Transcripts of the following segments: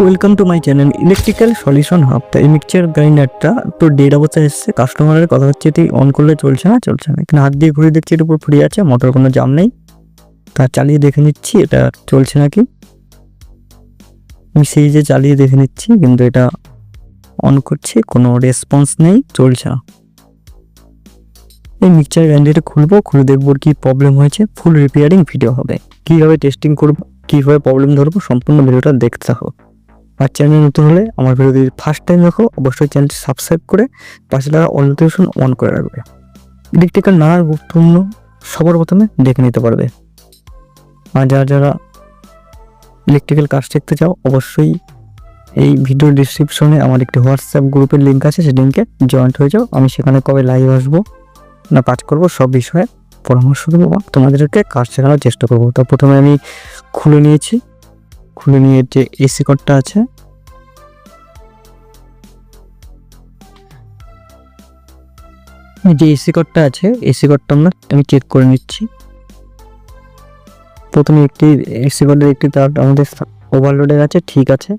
Welcome to my channel electrical solution hub. তো এই mixture গ্রাইন্ডারটা তো ডেড অবস্থায় এসেছে। কাস্টমারের কথা হচ্ছে এটি অন করলে চলছে না এখানে হাত দিয়ে ঘুরে দেখছি এর উপর ফ্রি আছে, মোটর কোনো জাম নেই। তা চালিয়ে দেখে নিচ্ছি এটা চলছে নাকি। আমি সেই যে চালিয়ে দেখে নিচ্ছি, কিন্তু এটা অন করছি, কোনো রেসপন্স নেই, চলছে না। এই মিক্সচার গ্রাইন্ডারটা খুলে দেখবো কি প্রবলেম হয়েছে। ফুল রিপেয়ারিং ভিডিও হবে, কীভাবে টেস্টিং করবো, কীভাবে প্রবলেম ধরবো, সম্পূর্ণ ভিডিওটা দেখতে থাকো। আর চ্যানেল নতুন হলে আমার ভিডিও যদি ফার্স্ট টাইম দেখো, অবশ্যই চ্যানেলটি সাবস্ক্রাইব করে পাশে লাগা অল নোটিফিকেশন অন করে রাখবে। ইলেকট্রিক্যাল নানা গুরুত্বপূর্ণ সবার প্রথমে দেখে নিতে পারবে। আর যারা ইলেকট্রিক্যাল কাজ শিখতে চাও, অবশ্যই এই ভিডিও ডিসক্রিপশনে আমার একটি হোয়াটসঅ্যাপ গ্রুপের লিঙ্ক আছে, সেই লিঙ্কে জয়েন্ট হয়ে যাও। আমি সেখানে কবে লাইভ আসবো না কাজ করবো সব বিষয়ে পরামর্শ দেবো বা তোমাদেরকে কাজ শেখানোর চেষ্টা করবো। তো প্রথমে আমি খুলে নিয়েছি, খুলে নিয়ে যে এসি কর্ডটা আছে, যে এসি কর্ডটা আছে, এসি কর্ডটা আমি চেক করে নিচ্ছি। প্রথমে একটি এসি কর্ডের একটি তার আমাদের ওভারলোডের আছে, ঠিক আছে।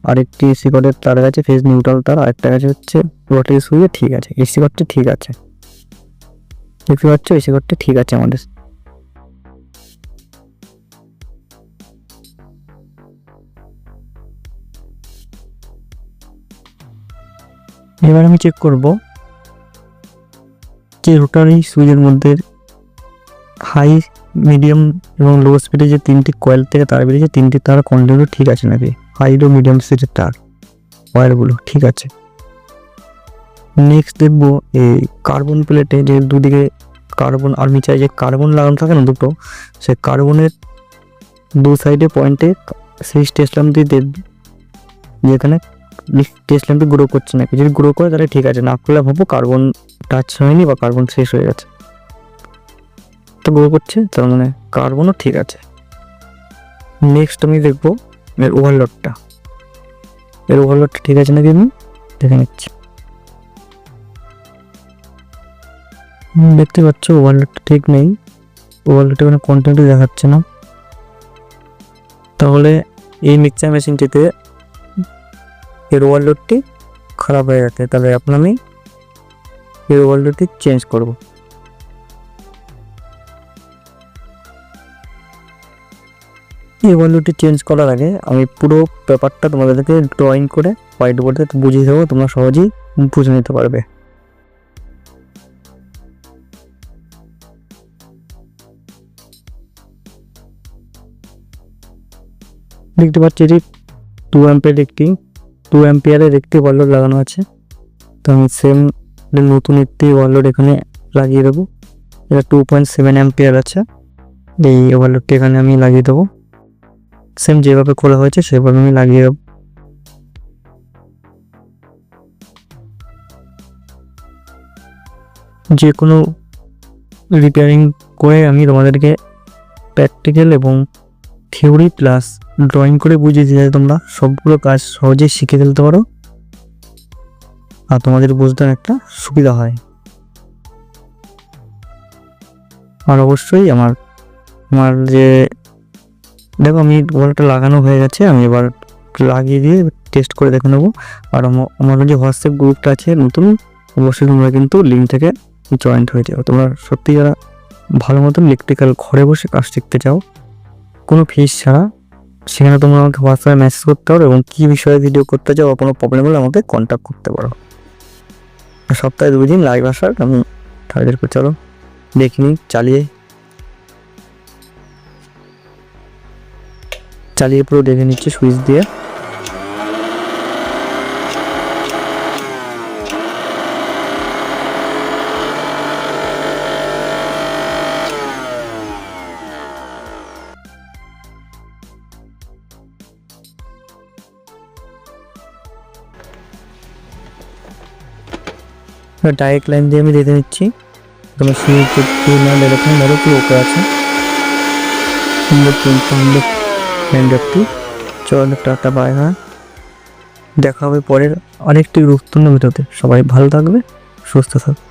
আর একটি এসি কর্ডের তার আছে ফেজ নিউট্রাল তার, আরেকটা আছে হচ্ছে রোটারি সুইচে, ঠিক আছে। এসি কর্ডটা ঠিক আছে, দেখতে পাচ্ছ এসি কর্ডটা ঠিক আছে আমাদের। এবার আমি চেক করব যে রোটারি সুইচের মধ্যে হাই, মিডিয়াম এবং লো স্পিডে যে তিনটি কয়েল থেকে তার বেরিয়েছে, তিনটি তার কন্টিনিউ ঠিক আছে নাকি। হাই ও মিডিয়াম স্পিডের তার ওয়্যারগুলো ঠিক আছে। নেক্সট দেখবো এই কার্বন প্লেটে যে দুদিকে কার্বন আর্মিচার যে কার্বন লাগানো থাকে না দুটো, সে কার্বনের দু সাইডে পয়েন্টে সেই টেস্ট ল্যাম্প দিয়ে দেখবি যেখানে টেস্ট ল্যাম্পটি গ্রো করছে নাকি। যদি গ্রো করে তাহলে ঠিক আছে, না করলে ভাবো কার্বন টাচ হয়নি বা কার্বন শেষ হয়ে গেছে। তো গ্রো করছে, তার মানে কার্বনও ঠিক আছে। নেক্সট আমি দেখবো এর ওভারলোডটা, ঠিক আছে নাকি আমি দেখে নিচ্ছি। দেখতে পাচ্ছ ওভারলোডটা ঠিক নেই, ওভারলোডটা কোনো কন্টেন্টই দেখাচ্ছে না। তাহলে এই মিক্সচার মেশিনটিতে এর ওভারলোডটি খারাপ হয়ে গেছে, তাহলে এখন আমি এর ওভারলোডটি চেঞ্জ করব। এই ওভারলোডটি চেঞ্জ করার আগে আমি পুরো পেপারটা তোমাদেরকে ড্রয়িং করে হোয়াইট বোর্ডে বুঝিয়ে দেবো, তোমরা সহজেই বুঝে নিতে পারবে। দেখতে পাচ্ছি এটি 2 অ্যাম্পিয়ারের একটি ওভারলোড লাগানো আছে। তো আমি সেম নতুন একটি ওভারলোড এখানে লাগিয়ে দেবো। এটা 2.7 অ্যাম্পিয়ার আছে, এই ওভারলোডটি এখানে আমি লাগিয়ে দেবো। সেম যেভাবে খোলা হয়েছে সেভাবে আমি লাগিয়ে দেবো। যে কোনো রিপেয়ারিং করে আমি তোমাদেরকে প্র্যাকটিক্যাল এবং থিওরি প্লাস ড্রয়িং করে বুঝিয়ে দিয়ে তোমরা সবগুলো কাজ সহজেই শিখে ফেলতে পারো, আর তোমাদের বুঝতে একটা সুবিধা হয়। আর অবশ্যই আমার যে দেখো আমি ওয়ালটা লাগানো হয়ে গেছে, আমি এবার লাগিয়ে দিয়ে টেস্ট করে দেখে নেবো। আর আমার যে হোয়াটসঅ্যাপ গ্রুপটা আছে নতুন, অবশ্যই তোমরা কিন্তু লিঙ্ক থেকে জয়েন্ট হয়ে যাও। তোমরা সত্যি যারা ভালো মতন ইলেকট্রিক্যাল ঘরে বসে কাজ শিখতে চাও কোনো ফিস ছাড়া, সেখানে তোমরা আমাকে হোয়াটসঅ্যাপে মেসেজ করতে পারো এবং কী বিষয়ে ভিডিও করতে চাও বা কোনো প্রবলেম হলে আমাকে কন্ট্যাক্ট করতে পারো। সপ্তাহে 2 দিন লাইভ আসার আমি তাদেরকে চলো দেখিনি চালিয়ে পুরো দেখে নিচ্ছি সুইচ দিয়ে। ডাইরেক্ট লাইন দিয়ে আমি দেখে নিচ্ছি, তোমার সুইচ এরকম ধরো পুরো ওকে আছে। চলো টাটা বাই, হ্যাঁ দেখা হবে পরের আরেকটি গুরুত্বপূর্ণ ভিডিওতে। সবাই ভালো থাকবে, সুস্থ থাকবে।